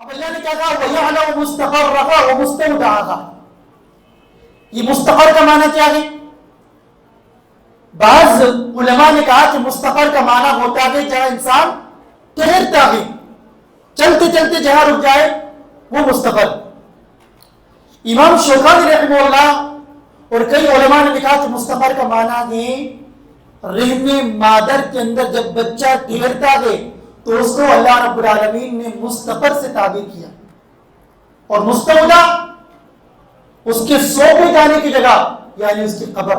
اب اللہ نے کیا کہا وَيَعْلَمُ مُسْتَقَرَّهَا وَمُسْتَوْدَعَهَا. یہ مستقر کا معنی کیا ہے؟ بعض علماء نے کہا کہ مستقر کا معنی ہوتا ہے جہاں انسان ٹھہرتا ہے، چلتے چلتے جہاں رک جائے وہ مستقر. امام شوکانی رحمہ اللہ اور کئی علماء نے کہا کہ مستقر کا معنی ہے رحم مادر کے اندر جب بچہ ٹھہرتا ہے تو اس کو اللہ رب العالمین نے مستقر سے تعبیر کیا، اور مستودع اس کے سونپے جانے کی جگہ یعنی اس کی قبر.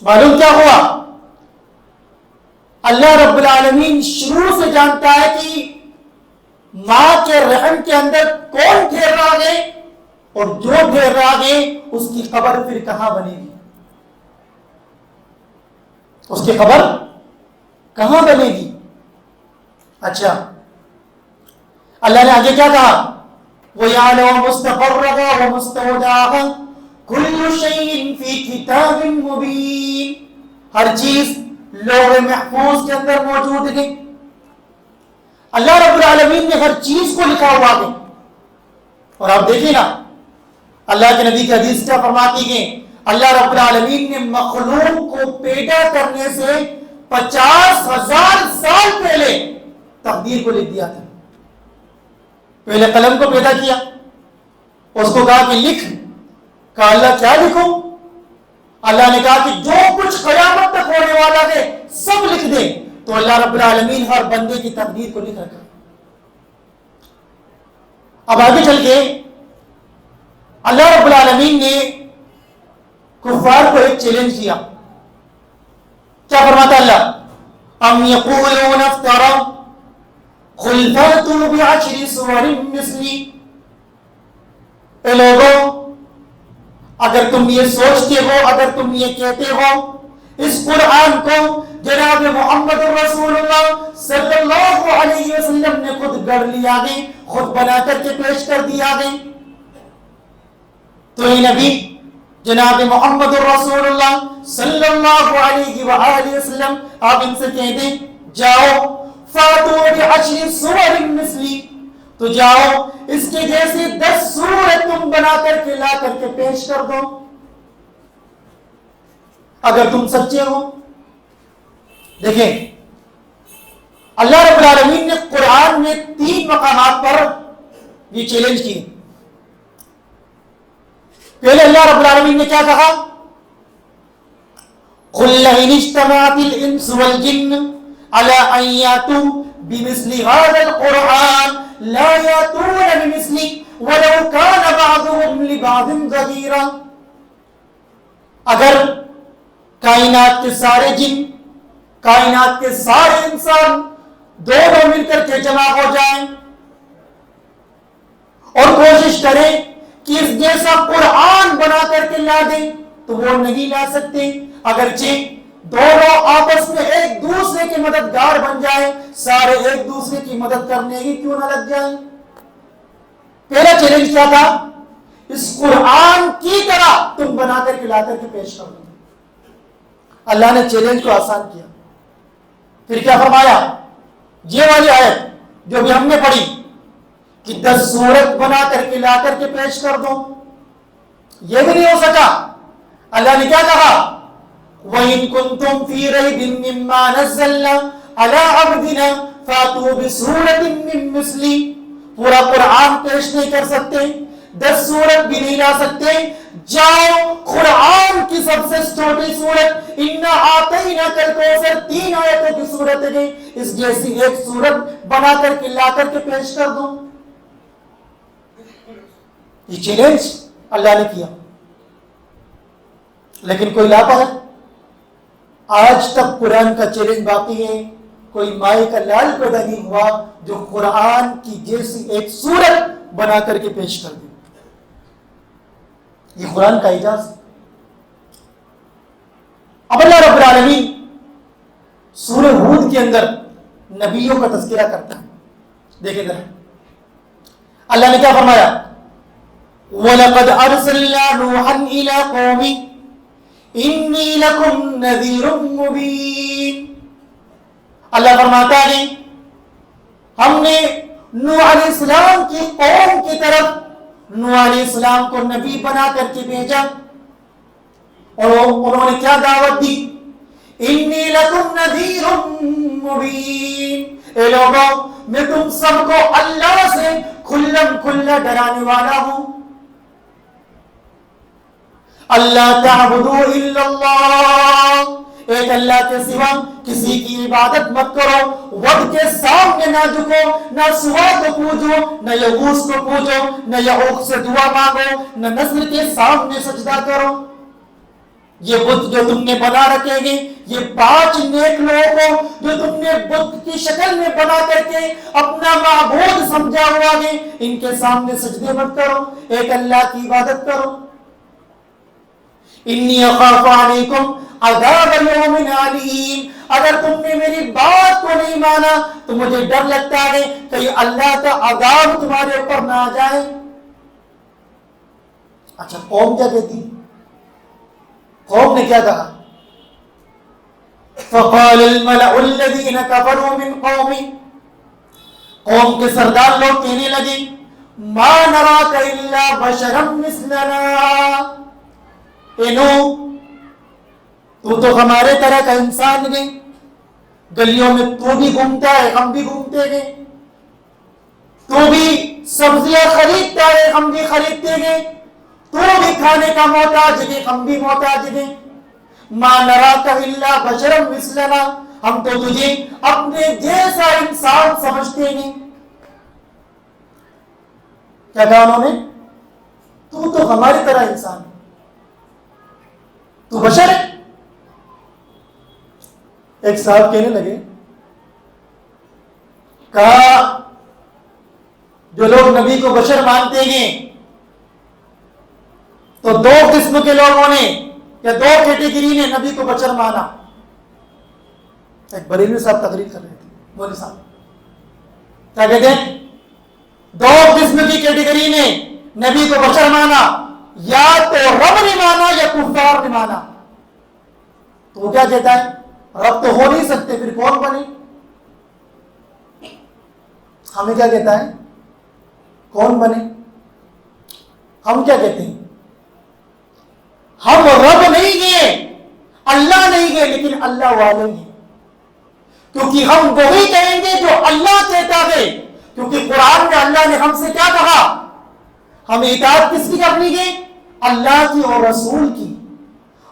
معلوم کیا ہوا؟ اللہ رب العالمین شروع سے جانتا ہے کہ ماں کے رحم کے اندر کون ٹھہر رہا ہے، اور جو ٹھہر رہا ہے اس کی قبر پھر کہاں بنے گی، اس کی قبر کہاں بنے گی. اچھا اللہ نے آگے کیا کہا وَيَعْلَمُ مُسْتَقَرَّهَا وَمُسْتَوْدَعَهَا كُلُّ شَيْءٍ فِي كِتَابٍ مُبِينٍ. ہر چیز لوح محفوظ کے اندر موجود ہے. اللہ رب العالمین نے ہر چیز کو لکھا ہوا ہے. اور آپ دیکھیں نا اللہ کے نبی کی حدیث کیا فرماتی ہے، اللہ رب العالمین نے مخلوق کو پیدا کرنے سے 50,000 سال پہلے تقدیر کو لکھ دیا تھا. پہلے قلم کو پیدا کیا، اس کو کہا کہ لکھ. کہا اللہ کیا لکھوں؟ اللہ نے کہا کہ جو کچھ قیامت تک ہونے والا ہے سب لکھ دے. تو اللہ رب العالمین ہر بندے کی تقدیر کو لکھ رکھا. اب آگے چل کے اللہ رب العالمین نے کفار کو ایک چیلنج کیا. کیا فرماتا اللہ؟ ام یقولون افترى قل فأتوا بعشر سور مثلی. اے لوگوں اگر تم یہ سوچتے ہو، اگر تم یہ کہتے ہو اس قرآن کو جناب محمد رسول اللہ صلی اللہ علیہ وسلم نے خود گڑھ لیا ہے، خود بنا کر کے پیش کر دیا ہے، تو یہ نبی جناب محمد رسول اللہ صلی اللہ علیہ وآلہ وسلم آپ ان سے کہہ دیں جاؤ فاتوا بعشر سور مثلی، تو جاؤ اس کے جیسے 10 سورت تم بنا کر کے لا کر کے پیش کر دو اگر تم سچے ہو. دیکھیں اللہ رب العالمین نے قرآن میں 3 مقامات پر یہ چیلنج کی. پہلے اللہ رب العالمین نے کیا کہا؟ قُلْ لَئِنِ اجْتَمَعَتِ الْإِنسُ وَالْجِنُّ عَلَىٰ أَن يَأْتُوا بِمِثْلِ هَٰذَا الْقُرْآنِ لَا يَأْتُونَ بِمِثْلِهِ وَلَوْ كَانَ بَعْضُهُمْ لِبَعْضٍ ظَهِيرًا. اگر کائنات کے سارے جن، کائنات کے سارے انسان دونوں مل کر کے جمع ہو جائیں اور کوشش کریں کہ اس جیسا قرآن بنا کر کے لا دیں تو وہ نہیں لا سکتے، اگرچہ دونوں آپس میں ایک دوسرے کے مددگار بن جائیں، سارے ایک دوسرے کی مدد کرنے ہی کیوں نہ لگ جائیں. پہلا چیلنج کیا تھا؟ اس قرآن کی طرح تم بنا کر کے لا کر کے پیش کر دو. اللہ نے چیلنج کو آسان کیا. پھر کیا فرمایا؟ یہ والی آیت جو بھی ہم نے پڑھی کہ 10 سورت بنا کر کے لا کر کے پیش کر دو، یہ بھی نہیں ہو سکا. اللہ نے کیا کہا؟ وَإِن كُنتُمْ فِي رَيْبٍ مِّمَّا نَزَّلْنَا عَلَىٰ عَبْدِنَا فَأْتُوا بِسُورَةٍ مِّن مِّثْلِهِ. پورا قرآن پیش نہیں کر سکتے، 10 سورت بھی نہیں لا سکتے، جاؤ قرآن کی سب سے چھوٹی سورت اِنَّا أَعْطَيْنَاكَ الْكَوْثَرَ 3 آیتوں کی سورت ہے، اس جیسی ایک سورت بنا کر کے لا کر کے پیش کر دو. یہ چیلنج اللہ نے کیا، لیکن کوئی لاپا ہے. آج تک قرآن کا چیلنج باقی ہے. کوئی مائے کا لال پیدا نہیں ہوا جو قرآن کی جیسی ایک سورت بنا کر کے پیش کر دے. یہ قرآن کا اعجاز. اب اللہ رب العالمین سورہ ہود کے اندر نبیوں کا تذکرہ کرتا ہے. دیکھیں ذرا اللہ نے کیا فرمایا؟ وَلَقَدْ أَرْسَلْنَا نُوحًا إِلَىٰ قَوْمِهِ إِنِّي لَكُمْ نَذِيرٌ مُّبِينٌ. اللہ فرماتا ہے ہم نے نوح علیہ السلام کی قوم کی طرف نوح علیہ السلام کو نبی بنا کر کے بھیجا، اور انہوں نے کیا دعوت دی؟ انی لکم نذیر مبین، اے لوگوں میں تم سب کو اللہ سے کھلم کھلا ڈرانے والا ہوں۔ اللہ تعبدوا الا اللہ، ایک اللہ کے سوا کسی کی عبادت مت کرو، ود کے سامنے نہ جھکو، نہ سوا کو پوجو، نہ یغوث کو پوجو، نہ یعوق سے دعا مانگو، نہ نصر کے سامنے سجدہ کرو۔ یہ بت جو تم نے بنا رکھے گے، یہ 5 نیک لوگوں کو جو تم نے بت کی شکل میں بنا کر کے اپنا معبود سمجھا ہوا ہے، ان کے سامنے سجدے مت کرو، ایک اللہ کی عبادت کرو۔ انی اخاف علیکم عذاب یوم علیم، اگر تم نے میری بات کو نہیں مانا تو مجھے ڈر لگتا ہے کہ اللہ کا عذاب تمہارے اوپر نہ آ جائے۔ اچھا، قوم کیا کہتی؟ قوم نے کیا کہا؟ فقال الملأ الذین کفروا من قومه، قوم کے سردار لوگ کہنے لگے ما نراک الا بشرا مثلنا، اے نوح تو ہمارے طرح کا انسان ہے، گلیوں میں تو بھی گھومتا ہے، ہم بھی گھومتے ہیں، تو بھی سبزیاں خریدتا ہے، ہم بھی خریدتے ہیں، تو بھی کھانے کا محتاج ہے، ہم بھی محتاج ہیں۔ ما نراک الا بشرا مثلنا، ہم تو تجھے اپنے جیسا انسان سمجھتے ہیں۔ کیا کہا انہوں نے؟ تو ہماری طرح انسان ہے، تو بشر ہے۔ ایک صاحب کہنے لگے، کہا جو لوگ نبی کو بشر مانتے ہیں تو 2 قسم کے لوگوں نے یا 2 کیٹیگری نے نبی کو بشر مانا۔ ایک بریلوی صاحب تقریر کر رہے تھے، مولوی صاحب کیا کہتے ہیں؟ 2 قسم کی کیٹیگری نے نبی کو بشر مانا، یا تو رب نے مانا یا کفار نے مانا۔ تو وہ کیا کہتا ہے؟ رب تو ہو نہیں سکتے، پھر کون بنے؟ ہمیں کیا کہتا ہے؟ کون بنے؟ ہم کیا کہتے ہیں؟ ہم رب نہیں گئے، اللہ نہیں گئے، لیکن اللہ والے ہیں، کیونکہ ہم وہی کہیں گے جو اللہ کہتا ہے، کیونکہ قرآن میں اللہ نے ہم سے کیا کہا؟ ہمیں اطاعت کس کی کرنی ہے؟ اللہ کی اور رسول کی۔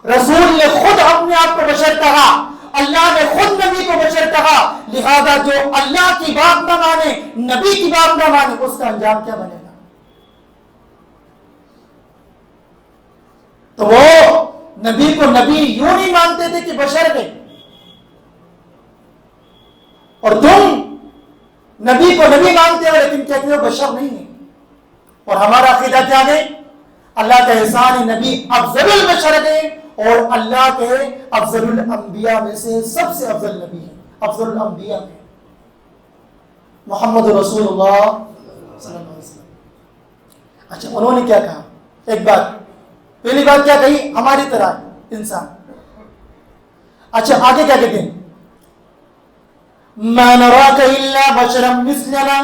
رسول نے خود اپنے آپ کو بشر کہا، اللہ نے خود نبی کو بشر کہا، لہذا جو اللہ کی بات نہ مانے، نبی کی بات نہ مانے، اس کا انجام کیا بنے گا؟ تو وہ نبی کو نبی یوں نہیں مانتے تھے کہ بشر ہے، اور تم نبی کو نبی مانتے ہو لیکن کہتے ہو بشر نہیں ہے۔ اور ہمارا عقیدہ کیا ہے؟ اللہ کا احسان ہے، نبی افضل البشر ہے، اور اللہ کے افضل الانبیاء میں سے سب سے افضل نبی ہے، افضل الانبیاء ہے محمد رسول اللہ صلی اللہ علیہ وسلم۔ اچھا، انہوں نے کیا کہا؟ ایک بات، پہلی بات کیا کہی؟ ہماری طرح انسان۔ اچھا، آگے کیا کہتے ہیں؟ ما نراک الا بشرا مثلنا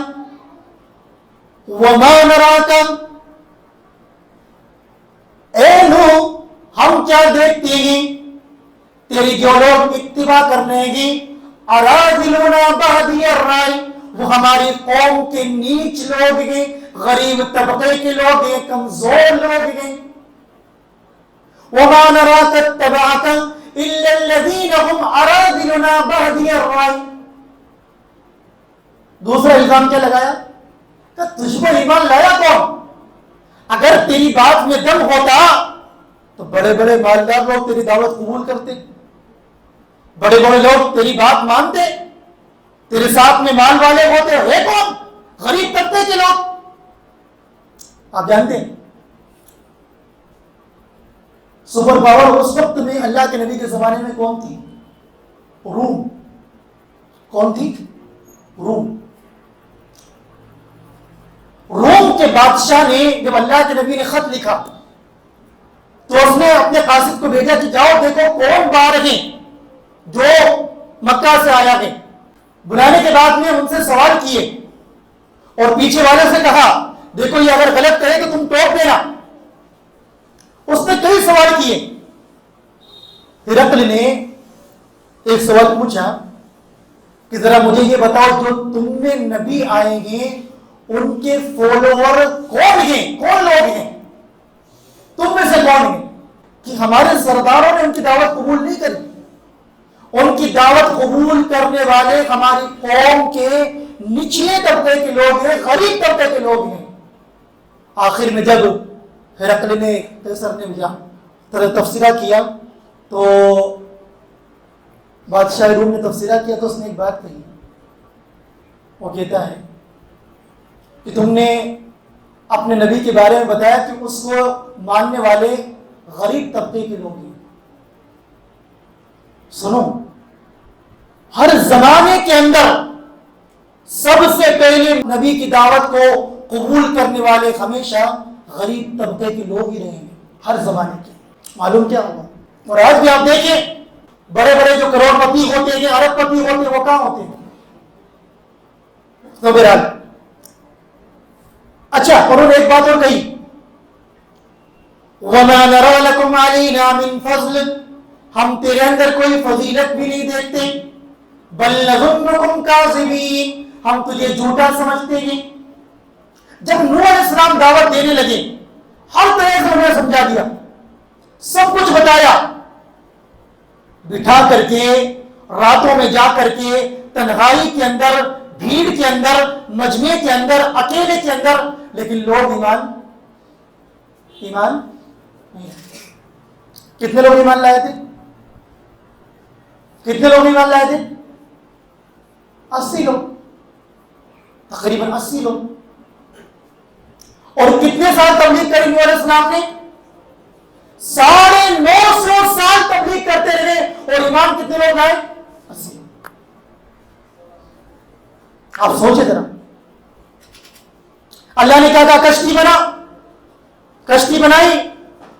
وما نراک، اے نوح ہم کیا دیکھتے ہیں تیری جو لوگ اتباع کرنے گی، اراذلنا بادی الرائے، وہ ہماری قوم کے نیچ لوگ ہیں، غریب طبقے کے لوگ ہیں، کمزور لوگ ہیں۔ وما نراک اتبعک الا الذین هم اراذلنا بادی الرائے۔ دوسرا الزام کیا لگایا؟ کہ تجھ پر ایمان لایا کون؟ اگر تیری بات میں دم ہوتا تو بڑے بڑے مالدار لوگ تیری دعوت قبول کرتے، بڑے بڑے لوگ تیری بات مانتے، تیرے ساتھ میں مال والے ہوتے، ہے کون؟ غریب طبقے کے لوگ۔ آپ جانتے ہیں سپر پاور اس وقت میں اللہ کے نبی کے زمانے میں کون تھی؟ روم۔ کون تھی؟ روم۔ روم کے بادشاہ نے جب اللہ کے نبی نے خط لکھا تو اس نے اپنے قاصد کو بھیجا کہ جاؤ دیکھو کون بار ہیں جو مکہ سے آیا ہے۔ بلانے کے بعد میں ان سے سوال کیے، اور پیچھے والے سے کہا دیکھو یہ اگر غلط کرے تو تم ٹوک دینا. اس نے کئی سوال کیے. ہرقل نے ایک سوال پوچھا کہ ذرا مجھے یہ بتاؤ جو تم میں نبی آئیں گے ان کے فالوور کون ہیں, کون لوگ ہیں, تم میں سے کون ہیں؟ کہ ہمارے سرداروں نے ان کی دعوت قبول نہیں کری. ان کی دعوت قبول کرنے والے ہماری قوم کے نچلے طبقے کے لوگ ہیں, غریب طبقے کے لوگ ہیں. آخر میں جب ہرقل نے قیصر نے تفسیرہ کیا تو بادشاہ روم نے تفسیرہ کیا تو اس نے ایک بات کہی. وہ کہتا ہے کہ تم نے اپنے نبی کے بارے میں بتایا کہ اس کو ماننے والے غریب طبقے کے لوگ ہیں. سنو, ہر زمانے کے اندر سب سے پہلے نبی کی دعوت کو قبول کرنے والے ہمیشہ غریب طبقے کے لوگ ہی رہے ہیں, ہر زمانے کے. معلوم کیا ہوگا؟ اور آج بھی آپ دیکھیں بڑے بڑے جو کروڑ پتی ہوتے ہیں, ارب پتی ہوتے ہیں, وہ کہاں ہوتے ہیں؟ تو بہرحال اچھا, انہوں نے ایک بات اور کہی, وَمَا نَرَى لَكُمْ عَلَيْنَا مِنْ فَضْلٍ, ہم تیرے اندر کوئی فضیلت بھی نہیں دیکھتے, بَلْ نَظُنُّكُمْ كَاذِبِينَ, ہم تجھے جھوٹا سمجھتے ہیں. جب نوح علیہ السلام دعوت دینے لگے, ہر طرح سے انہیں سمجھا دیا, سب کچھ بتایا, بٹھا کر کے راتوں میں جا کر کے تنہائی کے اندر, بھیڑ کے اندر, مجمع کے اندر, اکیلے کے اندر, لیکن لوگ ایمان نہیں. کتنے لوگ ایمان لائے تھے؟ کتنے لوگ ایمان لائے تھے؟ 80 لوگ, تقریباً 80 لوگ. اور کتنے سال تبلیغ کری نوح علیہ السلام نے؟ 950 سال تبلیغ کرتے رہے, اور ایمان کتنے لوگ آئے؟ 80 لوگ. آپ سوچے ذرا, اللہ نے کہا کشتی بنا, کشتی بنائی,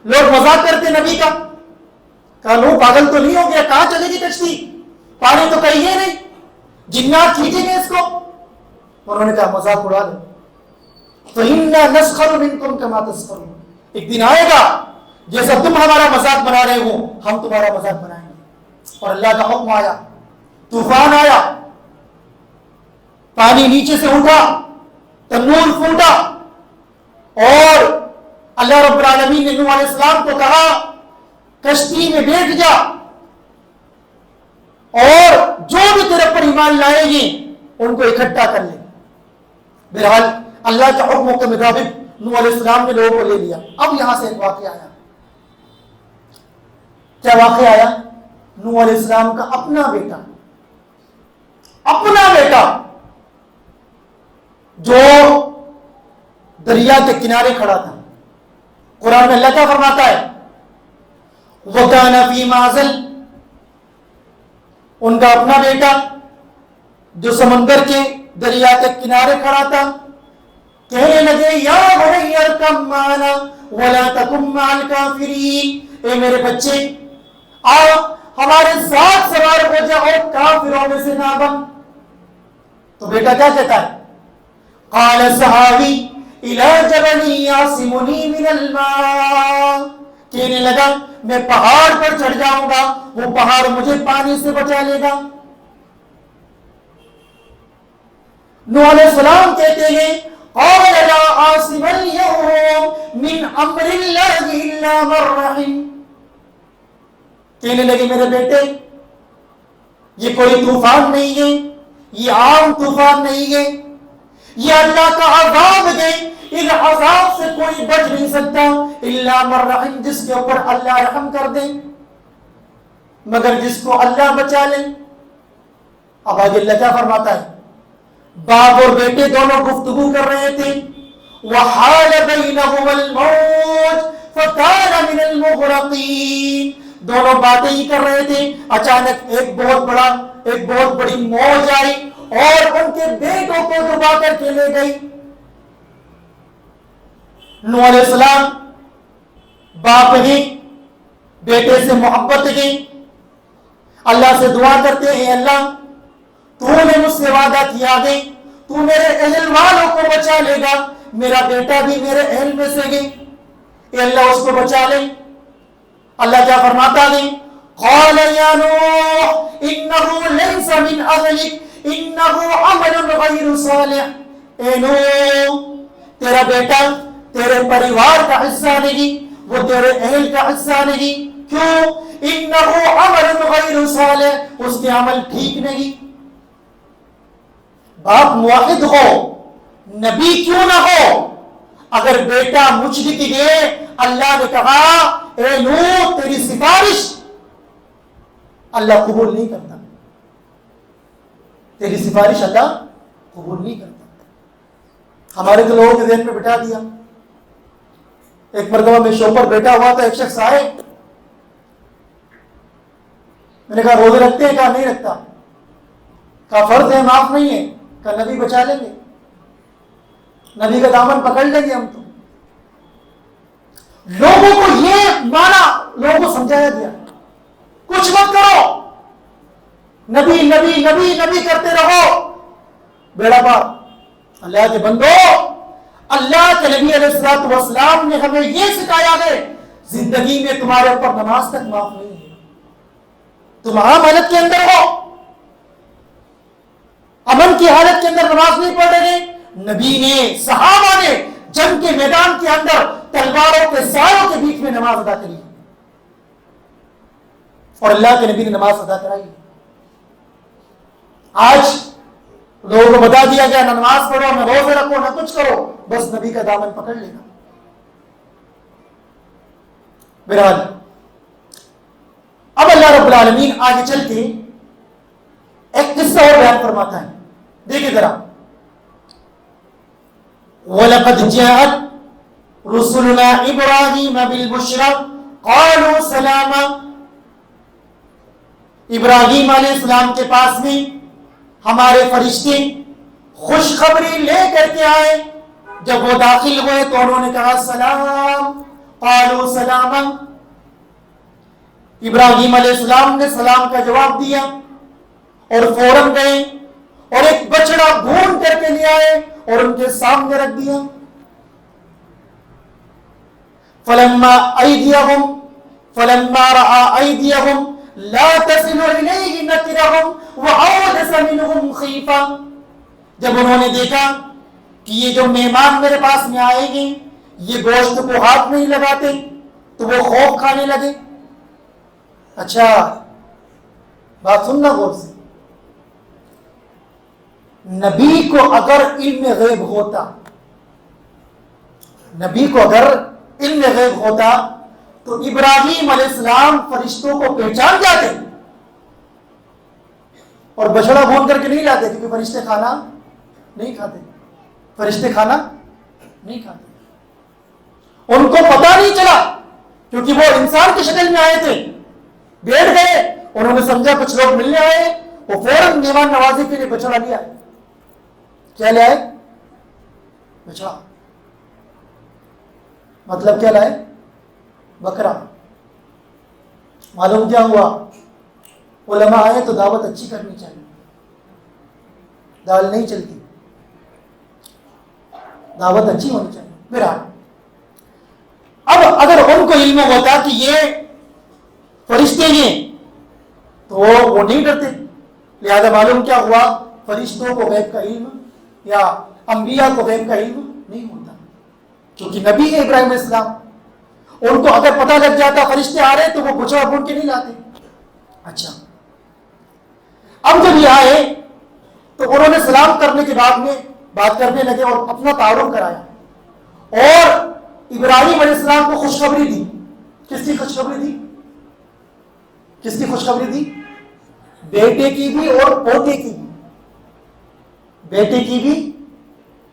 لوگ مذاق کرتے نبی کا, کہا لو پاگل تو نہیں ہو گیا, کہاں چلے گی کشتی, پانی تو کہیں ہے نہیں, جنات کھینچیں گے اس کو. انہوں نے کہا مذاق اڑا لو. فَإِنَّا نَسْخَرُ مِنْكُمْ كَمَا تَسْخَرُونَ, ایک دن آئے گا جیسا تم ہمارا مذاق بنا رہے ہو ہم تمہارا مذاق بنائیں گے. اور اللہ کا حکم آیا, طوفان آیا, پانی نیچے سے اٹھا, تنور پھوٹا, اور اللہ رب العالمین نے نوح علیہ السلام کو کہا کشتی میں بیٹھ جا, اور جو بھی تیرے پر ایمان لائے گے ان کو اکٹھا کر لے. بہرحال اللہ کے حکم کے مطابق نوح علیہ السلام نے لوگوں کو لے لیا. اب یہاں سے ایک واقعہ آیا. کیا واقعہ آیا؟ نوح علیہ السلام کا اپنا بیٹا جو دریا کے کنارے کھڑا تھا. قرآن میں اللہ کیا فرماتا ہے؟ وَكَانَ فِي مَعْزَلٍ, ان کا اپنا بیٹا جو سمندر کے دریا کے کنارے کھڑا تھا, کہنے لگے یا بنی ارکب معنا ولا تکن مع الکافرین, اے میرے بچے آؤ ہمارے ساتھ سوار ہو جاؤ, کافروں میں سے نہ بن. تو بیٹا کیا کہتا ہے؟ قال سہاوی الی جبل یعصمنی من الماء, کہنے لگا میں پہاڑ پر چڑھ جاؤں گا, وہ پہاڑ مجھے پانی سے بچا لے گا. نوح علیہ السلام کہتے ہیں قال لا عاصم اليوم من امر اللہ الا من رحم, کہنے لگے میرے بیٹے یہ کوئی طوفان نہیں ہے, یہ عام طوفان نہیں ہے, یہ اللہ کا عذاب ہے, اس عذاب سے کوئی بچ نہیں سکتا الا من رحم, جس کے اوپر اللہ رحم کر دے, مگر جس کو اللہ بچا لے. اب آگے اللہ کیا فرماتا ہے؟ باپ اور بیٹے دونوں گفتگو کر رہے تھے. وحال بینہما الموج فکان من المغرقین, دونوں باتیں ہی کر رہے تھے, اچانک ایک بہت بڑی موج آئی اور ان کے بیٹوں کو ڈبا کر کے لے گئی. نوح علیہ السلام باپ ہیں, بیٹے سے محبت ہیں, اللہ سے دعا کرتے ہیں اللہ تو نے مجھ سے وعدہ کیا ہے, تو میرے اہل والوں کو بچا لے گا، میرا بیٹا بھی میرے اہل میں سے گے، اے اللہ اس کو بچا لے۔ اللہ کیا فرماتا ہے؟ قال یا نوح انه ليس من اهلك انه عمل غیر صالح۔ اے نوح، تیرا بیٹا تیرے پریوار کا حصہ نہیں، وہ تیرے اہل کا حصہ نہیں۔ کیوں؟ انه عمل غیر صالح، اس کے عمل ٹھیک نہیں۔ باپ موحد ہو، نبی کیوں نہ ہو، اگر بیٹا مشرک ہے، اللہ نے کہا اے نوح تیری سفارش اللہ قبول نہیں کرتا، تیری سفارش اللہ قبول نہیں کرتا۔ ہمارے تو لوگوں کے ذہن میں بٹھا دیا۔ ایک مرتبہ میں شو پر بیٹھا ہوا تھا، ایک شخص آئے، میں نے کہا روزے رکھتے ہیں؟ کہا نہیں رکھتا۔ کہا فرض ہے، معاف نہیں ہے؟ کہا نبی بچا لیں گے، نبی کا دامن پکڑ لیں گے ہم تو۔ لوگوں کو یہ مانا، لوگوں کو سمجھایا گیا کچھ مت کرو، نبی نبی نبی نبی کرتے رہو، بیڑا پار۔ اللہ کے بندو، اللہ کے نبی علیہ الصلوۃ والسلام نے ہمیں یہ سکھایا ہے، زندگی میں تمہارے اوپر نماز تک معاف نہیں ہے، تم عام حالت کے اندر ہو، امن کی حالت کے اندر نماز نہیں پڑھ رہے۔ نبی نے، صحابہ نے جنگ کے میدان کے اندر تلواروں کے سایوں کے بیچ میں نماز ادا کری، اور اللہ کے نبی نے نماز ادا کرائی۔ آج لوگوں کو بتا دیا گیا نہ نماز پڑھو، نہ روزے رکھو، نہ کچھ کرو، بس نبی کا دامن پکڑ لینا۔ بہرحال اب اللہ رب العالمین آگے چل کے ایک قصہ اور بیان فرماتا ہے، دیکھیں ذرا۔ وَلَقَدْ جَاءَتْ رُسُلُنَا إِبْرَاهِيمَ بِالْبُشْرَى قَالُوا سَلَامًا۔ ابراہیم علیہ السلام کے پاس میں ہمارے فرشتے خوشخبری لے کر کے آئے، جب وہ داخل ہوئے تو انہوں نے کہا سلام، قالوا سلاما۔ ابراہیم علیہ السلام نے سلام کا جواب دیا اور فوراً گئے اور ایک بچڑا ڈھونڈ کر کے لے آئے اور ان کے سامنے رکھ دیا۔ فلما رأى أيديهم لا تصل إليه نكرهم وأوجس منهم خيفة۔ جب انہوں نے دیکھا کہ یہ جو مہمان میرے پاس میں آئیں گے یہ گوشت کو ہاتھ نہیں لگاتے، تو وہ خوف کھانے لگے۔ اچھا بات سننا غور سے، نبی کو اگر علم غیب ہوتا، نبی کو اگر علم غیب ہوتا تو ابراہیم علیہ السلام فرشتوں کو پہچان جاتے اور بچڑا بھون کر کے نہیں لاتے، کیونکہ فرشتے کھانا نہیں کھاتے، فرشتے کھانا نہیں کھاتے۔ ان کو پتا نہیں چلا کیونکہ وہ انسان کی شکل میں آئے تھے، بیٹھ گئے، انہوں نے سمجھا کچھ لوگ ملنے آئے، وہ فوراً مہمان نوازی کے لیے بچڑا لیا۔ کیا لائے؟ بچڑا۔ مطلب کیا لائے؟ بکرا۔ معلوم کیا ہوا؟ علماء آئے تو دعوت اچھی کرنی چاہیے، دال نہیں چلتی، دعوت اچھی ہونی چاہیے۔ میرا اب اگر ان کو علم ہوتا کہ یہ فرشتے ہیں تو وہ نہیں ڈرتے، لہذا معلوم کیا ہوا؟ فرشتوں کو غیب کا علم یا انبیاء کو غیب کا علم نہیں ہوتا، کیونکہ نبی ہے ابراہیم علیہ السلام، ان کو اگر پتہ لگ جاتا فرشتے آ رہے تو وہ بچڑا بھون کے نہیں لاتے۔ اچھا اب جب یہ آئے تو انہوں نے سلام کرنے کے بعد میں بات کرنے لگے اور اپنا تعارف کرایا اور ابراہیم علیہ السلام کو خوشخبری دی۔ کس کی خوشخبری دی؟ کس کی خوشخبری دی؟ بیٹے کی بھی اور پوتے کی بھی، بیٹے کی بھی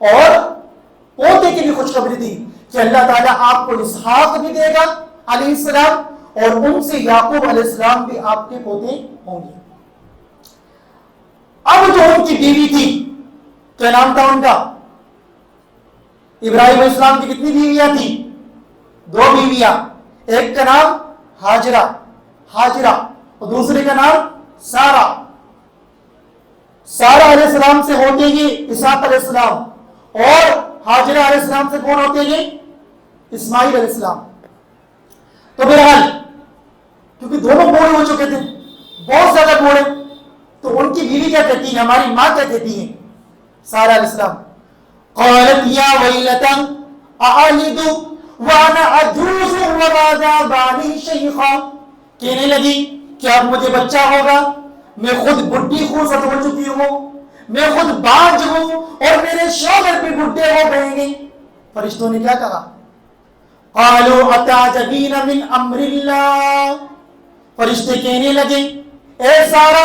اور پوتے کی بھی خوشخبری دی کہ اللہ تعالیٰ آپ کو اسحاق بھی دے گا علیہ السلام اور ان سے یعقوب علیہ السلام بھی آپ کے پوتے ہوں گے۔ اب جو ان کی بیوی تھی، کیا نام تھا ان کا؟ ابراہیم علیہ السلام کی کتنی بیویاں تھیں؟ 2 بیویاں، ایک کا نام ہاجرہ اور دوسرے کا نام سارہ۔ سارہ علیہ السلام سے ہوتے یہ اسحاق علیہ السلام، اور ہاجرہ علیہ السلام سے کون ہوتے یہ اسماعیل علیہ السلام۔ تو بہرحال کیونکہ دونوں بوڑھے ہو چکے تھے، بہت زیادہ بوڑھے، تو ان کی بیوی کیا کہتی ہے، ہماری ماں کیا کہتی ہے سارہ علیہ السلام، قالت یا ویلتا اعلد وانا عجوز وهذا بانی شیخا، کہنے لگی کہ اب مجھے بچہ ہوگا، میں خود بڈھی خوشت ہو چکی ہوں، میں خود بانجھ ہوں، اور میرے شوہر بھی بڈھے ہو گئے ہیں۔ فرشتوں نے کیا کہا، قالوا اتعجبین من امر اللہ، فرشتے کہنے لگے اے سارہ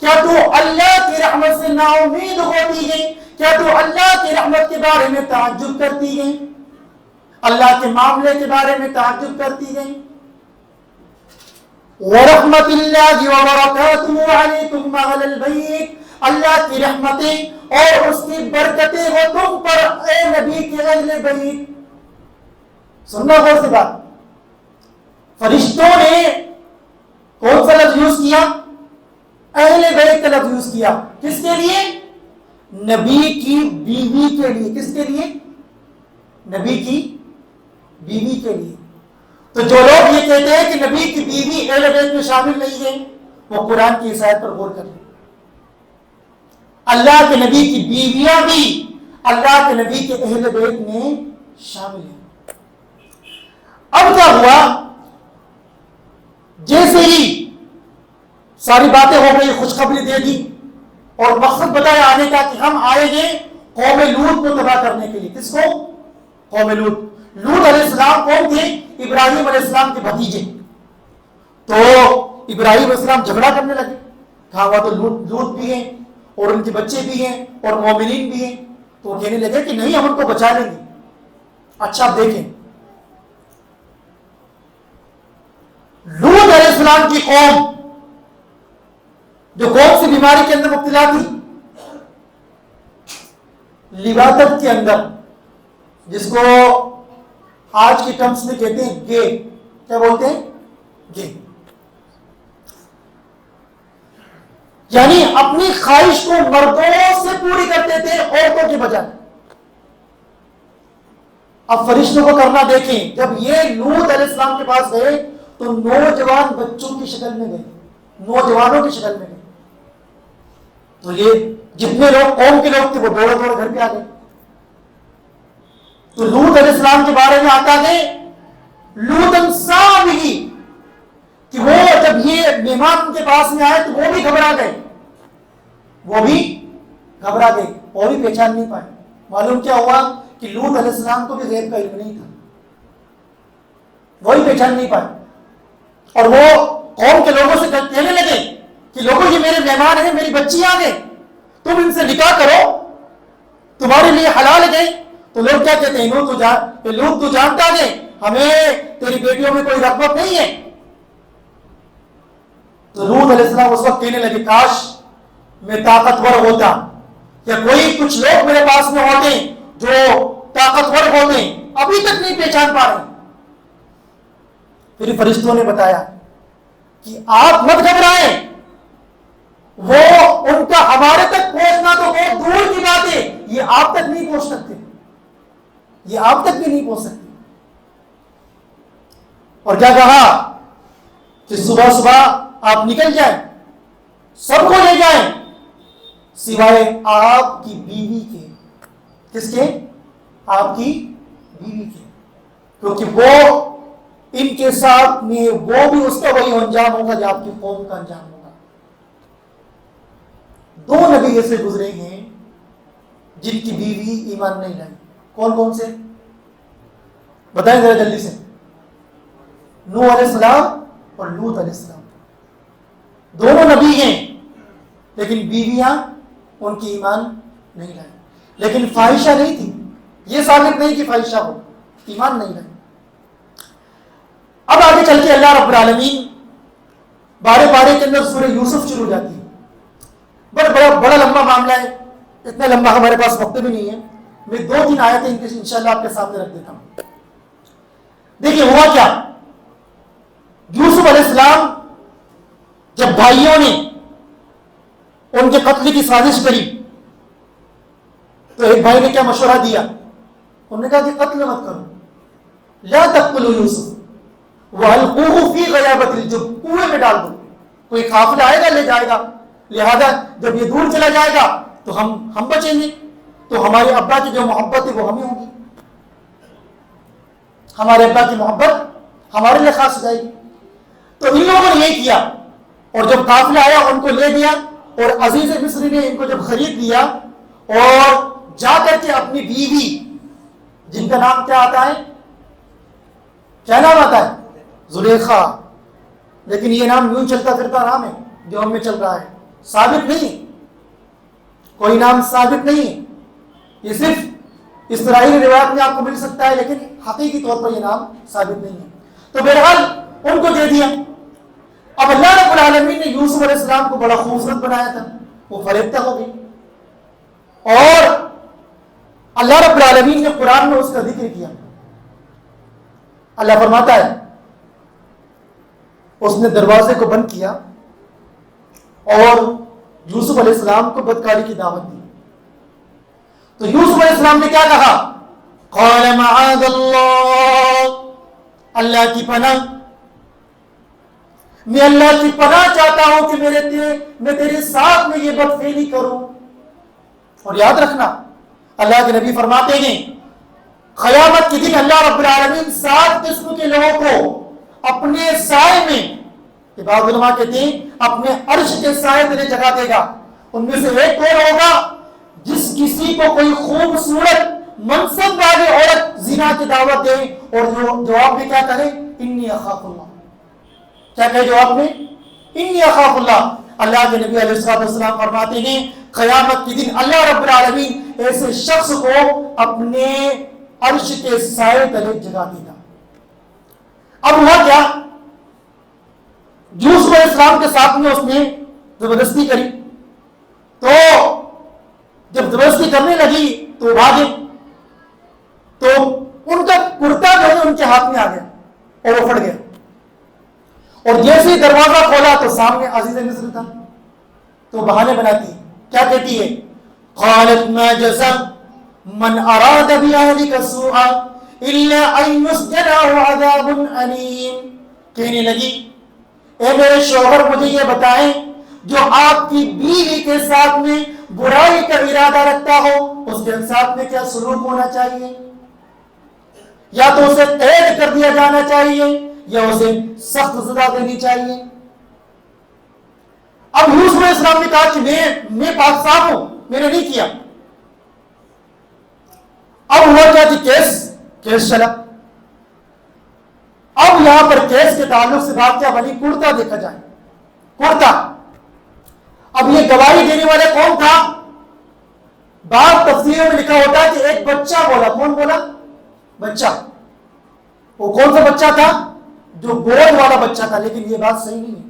کیا تو اللہ کی رحمت سے نا امید ہوتی ہے، کیا تو اللہ کی رحمت کے بارے میں تعجب کرتی ہے، اللہ کے معاملے کے بارے میں تعجب کرتی ہے۔ ورحمت اللہ وبرکاتہ علیکم اہل البیت، اللہ کی رحمتیں اور اس کی برکتیں ہو تم پر اے نبی کے اہل بیت۔ سننا غور سے بات، فرشتوں نے کون سا لفظ یوز کیا، اہل بیت کا لفظ یوز کیا، کس کے لیے، نبی کی بیوی کے لیے، کس کے لیے، نبی کی بیوی کے لیے۔ تو جو لوگ یہ کہتے ہیں کہ نبی کی بیوی اہل بیت میں شامل نہیں ہے، وہ قرآن کی اس آیت پر غور کر لیں، اللہ کے نبی کی بیویاں بھی اللہ کے نبی کے اہل بیت میں شامل ہیں۔ اب کیا ہوا، جیسے ہی ساری باتیں ہو گئی، خوشخبری دے دی اور مقصد بتایا آنے کا کہ ہم آئیں گے قوم لوط کو تباہ کرنے کے لیے۔ کس کو، قوم لوط۔ لوط علیہ السلام کون تھے، ابراہیم علیہ السلام کے بھتیجے۔ تو ابراہیم علیہ السلام جھگڑا کرنے لگے، کہا ہوا تو لوط بھی ہیں اور ان کے بچے بھی ہیں اور مومنین بھی ہیں، تو وہ کہنے لگے کہ نہیں ہم ان کو بچا لیں گے۔ اچھا آپ دیکھیں، لوط علیہ السلام کی قوم جو کون سی بیماری کے اندر مبتلا تھی، لواطت کے اندر، جس کو آج کے ٹرمز میں کہتے ہیں گے، کیا بولتے ہیں، گے، یعنی اپنی خواہش کو مردوں سے پوری کرتے تھے عورتوں کے بجائے۔ اب فرشتوں کو کرنا دیکھیں، جب یہ لوط علیہ السلام کے پاس گئے تو نوجوان بچوں کی شکل میں گئے، نوجوانوں کی شکل میں گئے، تو یہ جتنے لوگ قوم کے لوگ تھے وہ دوڑے دوڑے گھر پہ آ گئے۔ تو لوط علیہ السلام کے بارے میں آتا ہے لوطن صابی، کہ وہ جب یہ مہمان ان کے پاس میں آئے تو وہ بھی گھبرا گئے، وہ بھی گھبرا گئے، وہ بھی پہچان نہیں پائے۔ معلوم کیا ہوا کہ لوط علیہ السلام کو بھی غیب کا علم نہیں تھا، وہی پہچان نہیں پائے، اور وہ قوم کے لوگوں سے کہنے لگے کہ لوگوں یہ میرے مہمان ہیں، میری بچی آ گئے، تم ان سے نکاح کرو، تمہارے لیے حلال ہے۔ تو لوگ کیا کہتے ہیں، لوگ تو جانتا ہے ہمیں تیری بیٹیوں میں کوئی رغبت نہیں ہے۔ تو لوط علیہ السلام اس وقت کہنے لگے کاش میں طاقتور ہوتا، یا کوئی کچھ لوگ میرے پاس میں ہوتے جو طاقتور ہوتے، ابھی تک نہیں پہچان پا رہے۔ پھر فرشتوں نے بتایا کہ آپ مت گھبرائیں، وہ ان کا ہمارے تک پہنچنا تو بہت دور کی بات ہے، یہ آپ تک نہیں پہنچ سکتے، یہ آپ تک بھی نہیں پہنچ سکتے۔ اور کیا کہا کہ صبح صبح آپ نکل جائیں، سب کو لے جائیں سوائے آپ کی بیوی کے۔ کس کے، آپ کی بیوی کے، کیونکہ وہ ان کے ساتھ میں وہ بھی اس کا وہی انجام ہوگا جو آپ کی قوم کا انجام ہوگا۔ دو نبی ایسے گزرے ہیں جن کی بیوی ایمان نہیں لائی، کون کون سے بتائیں ذرا جلدی سے، نوح علیہ السلام اور لوط علیہ السلام، دونوں نبی ہیں لیکن بیویاں ان کی ایمان نہیں لائی، لیکن فاحشہ نہیں تھی، یہ ثابت نہیں کہ فاحشہ ہو، ایمان نہیں لائی۔ اب آگے چل کے اللہ رب العالمین بارے بارے کے اندر سورہ یوسف شروع ہو جاتی ہے، بڑا لمبا معاملہ ہے، اتنا لمبا ہمارے پاس وقت بھی نہیں ہے، میں 2-3 آیتیں انشاءاللہ آپ کے سامنے رکھ دیتا ہوں۔ دیکھیے ہوا کیا، یوسف علیہ السلام جب بھائیوں نے ان کے قتل کی سازش کری تو ایک بھائی نے کیا مشورہ دیا؟ انہوں نے کہا کہ قتل مت کرو، لا تقتلوا یوسف والقوہ فی غیابۃ الجب، کنویں میں ڈال دو، کوئی قافلہ آئے گا لے جائے گا، لہذا جب یہ دور چلا جائے گا تو ہم بچیں گے، تو ہمارے ابا کی جو محبت ہے وہ ہمیں ہوگی، ہمارے ابا کی محبت ہمارے لیے خاص ہو جائے گی۔ تو ان لوگوں نے یہ کیا، اور جب قافلہ آیا ان کو لے دیا، اور عزیز مصری نے ان کو جب خرید لیا اور جا کر کے اپنی بیوی، جن کا نام کیا آتا ہے، کیا نام آتا ہے؟ زلیخا، لیکن یہ نام یوں چلتا پھرتا نام ہے جو ہم میں چل رہا ہے، ثابت نہیں، کوئی نام ثابت نہیں، یہ صرف اسرائیلی روایت میں آپ کو مل سکتا ہے، لیکن حقیقی طور پر یہ نام ثابت نہیں ہے۔ تو بہرحال ان کو دے دیا۔ اب اللہ رب العالمین نے یوسف علیہ السلام کو بڑا خوبصورت بنایا تھا، وہ فریفتہ ہو گئی، اور اللہ رب العالمین نے قرآن میں اس کا ذکر کیا۔ اللہ فرماتا ہے اس نے دروازے کو بند کیا اور یوسف علیہ السلام کو بدکاری کی دعوت دی۔ تو یوسف علیہ السلام نے کیا کہا؟ قال معاذ اللہ، اللہ کی پناہ، میں اللہ کی پناہ چاہتا ہوں کہ میں تیرے ساتھ میں یہ بدفعلی کروں۔ اور یاد رکھنا اللہ کے نبی فرماتے ہیں قیامت کے دن اللہ رب العالمین 7 قسم کے لوگوں کو اپنے سائے میں، بعض علماء کہتے ہیں اپنے عرش کے سائے تلے جگہ دے گا۔ ان میں سے ایک کون ہوگا؟ جس کسی کو کوئی خوبصورت منصب والی عورت زنا کی دعوت دے اور جو جواب میں کیا کہے؟ انی اخاف اللہ۔ کیا کہے جواب میں؟ انی اخاف اللہ۔ اللہ کے نبی علیہ السلام فرماتے ہیں قیامت کے دن اللہ رب العالمین ایسے شخص کو اپنے عرش کے سائے تلے جگہ دے گا۔ اب ہوا کیا؟ یوسف علیہ السلام کے ساتھ میں اس نے زبردستی کری، تو جب زبردستی کرنے لگی تو بھاگے، تو ان کا کرتا جو ہے ان کے ہاتھ میں آ گیا اور وہ پھٹ گیا، اور جیسے ہی دروازہ کھولا تو سامنے عزیز مصر تھا۔ تو بہانے بناتی ہے، کیا کہتی ہے؟ قالت ما جزاء من اراد بأهلك سوءا الا ان يسجن او عذاب الیم، کہنے لگی اے میرے شوہر مجھے یہ بتائیں جو آپ کی بیوی کے ساتھ میں برائی کا ارادہ رکھتا ہو اس کے ساتھ میں کیا سلوک ہونا چاہیے؟ یا تو اسے قید کر دیا جانا چاہیے یا اسے سخت سزا دینی چاہیے۔ اب یوسف علیہ السلام نے کہا کہ میں پاک صاف ہوں، میں نے نہیں کیا۔ اب ہوا کیا کہ کیس چلا۔ اب یہاں پر کیس کے تعلق سے بات کیا بنی؟ کرتا دیکھا جائے، کرتا۔ اب یہ گواہی دینے والے کون تھا؟ بعض تفسیروں میں لکھا ہوتا ہے کہ ایک بچہ بولا۔ کون بولا؟ بچہ۔ وہ کون سا بچہ تھا؟ جو گود والا بچہ تھا، لیکن یہ بات صحیح نہیں ہے،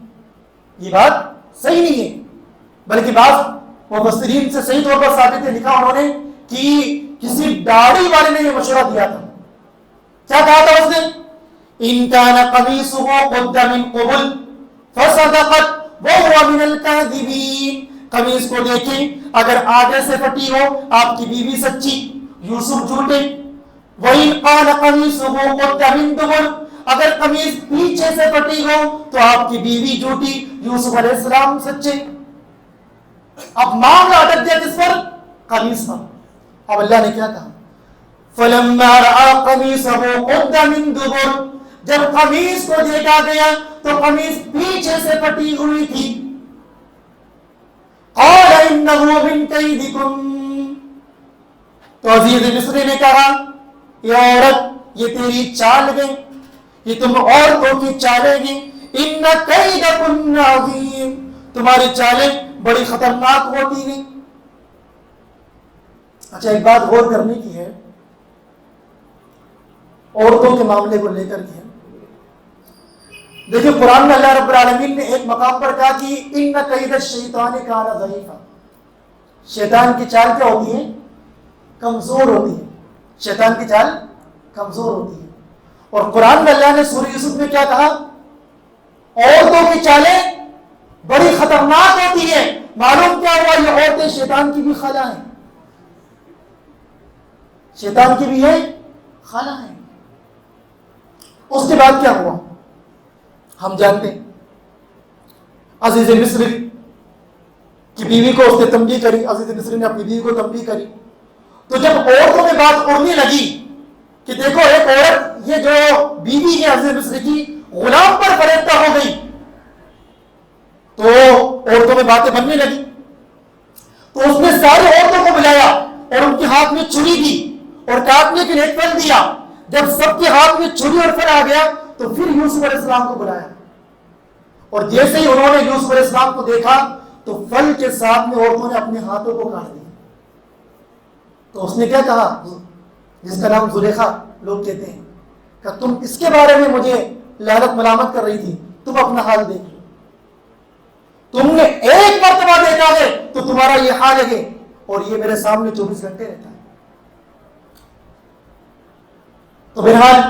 یہ بات صحیح نہیں ہے، بلکہ بعض مفسرین سے صحیح طور پر ثابت ہے، لکھا انہوں نے کہ کسی داڑھی والے نے یہ مشورہ دیا تھا۔ کیا کہا تھا اس نے؟ ان کان قمیصہ قد من قبل فصدقت وهو من الكاذبین، قمیص کو دیکھیں اگر آگے سے پھٹی ہو آپ کی بیوی سچی، یوسف جھوٹے۔ وَإِنْ قَالَ قَمِيصُهُ قُدَّ مِنْ دُبُرٍ، اگر قمیص پیچھے سے پھٹی ہو تو آپ کی بیوی جھوٹی، یوسف علیہ السلام سچے۔ اب معاملہ اٹک گیا کس پر؟ قمیص پر۔ اب اللہ نے کیا کہا؟ فَلَمَّا رَأَىٰ قَمِيصَهُ قُدَّ مِنْ دُبُرٍ، جب قمیص کو دیکھا گیا تو قمیص پیچھے سے پھٹی ہوئی تھی۔ قَالَ إِنَّهُ مِنْ كَيْدِكُمْ، تو عزیز مصری نے کہا یہ عورت یہ تیری چال ہے، یہ تم عورتوں کی چالیں گی، ان کیدکن عظیم، تمہاری چالیں بڑی خطرناک ہوتی ہیں۔ اچھا ایک بات غور کرنے کی ہے عورتوں کے معاملے کو لے کر کے، دیکھیں قرآن میں اللہ رب العالمین نے ایک مقام پر کہا کہ ان کید الشیطان کان ضعیفا، شیطان کی چال کیا ہوتی ہے؟ کمزور ہوتی ہے، شیطان کی چال کمزور ہوتی ہے۔ اور قرآن میں اللہ نے سورہ یوسف میں کیا کہا؟ عورتوں کی چالیں بڑی خطرناک ہوتی ہیں۔ معلوم کیا ہوا؟ یہ عورتیں شیطان کی بھی خالہ ہیں، شیطان کی بھی ہے خالہ ہیں۔ اس کے بعد کیا ہوا ہم جانتے ہیں۔ عزیز مصری کی بیوی کو اس نے تنبیہ کری، عزیز مصری نے اپنی بیوی کو تنبیہ کری، تو جب عورتوں میں بات اڑنے لگی کہ دیکھو ایک عورت یہ جو بیوی ہے عزیز مصری کی غلام پر فریفتہ ہو گئی، تو عورتوں میں باتیں بننے لگی، تو اس نے ساری عورتوں کو بلایا اور ان کے ہاتھ میں چھری دی اور کاٹنے کے لیے ایک پھل دیا۔ جب سب کے ہاتھ میں چھری اور پھل آ گیا تو پھر یوسف علیہ السلام کو بلایا، اور جیسے ہی انہوں نے یوسف علیہ السلام کو دیکھا تو پھل کے ساتھ میں عورتوں نے اپنے ہاتھوں کو کاٹ دیا۔ تو اس نے کیا کہا، جس کا نام زلیخا لوگ کہتے ہیں، کہ تم اس کے بارے میں مجھے لعنت ملامت کر رہی تھی، تم اپنا حال دیکھ لو، تم نے ایک مرتبہ دیکھا ہے تو تمہارا یہ حال ہے، اور یہ میرے سامنے 24 گھنٹے رہتا ہے۔ تو بہرحال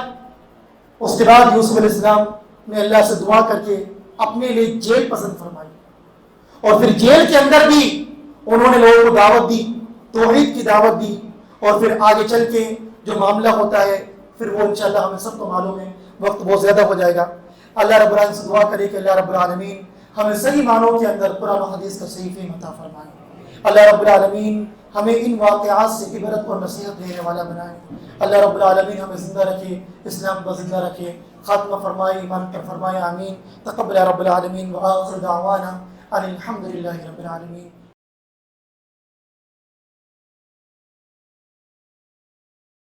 اس کے بعد یوسف علیہ السلام نے اللہ سے دعا کر کے اپنے لیے جیل پسند فرمائی، اور پھر جیل کے اندر بھی انہوں نے لوگوں کو دعوت دی، توحید کی دعوت دی، اور پھر آگے چل کے جو معاملہ ہوتا ہے پھر وہ انشاءاللہ ہمیں سب کو معلوم ہے، وقت بہت زیادہ ہو جائے گا۔ اللہ رب العالمین سے دعا کرے کہ اللہ رب العالمین ہمیں صحیح معنوں کے اندر قرآن و حدیث کا صحیح فہم عطا فرمائے۔ اللہ رب العالمین ہمیں ان واقعات سے عبرت اور نصیحت دینے والا بنائے۔ اللہ رب العالمین ہمیں زندہ رکھے، اسلام کو زندہ رکھے، خاتمہ فرمائے، ایمان پر فرمائے، آمین۔ تقبل رب العالمین وآخر دعوانا ان الحمد للہ رب العالمین۔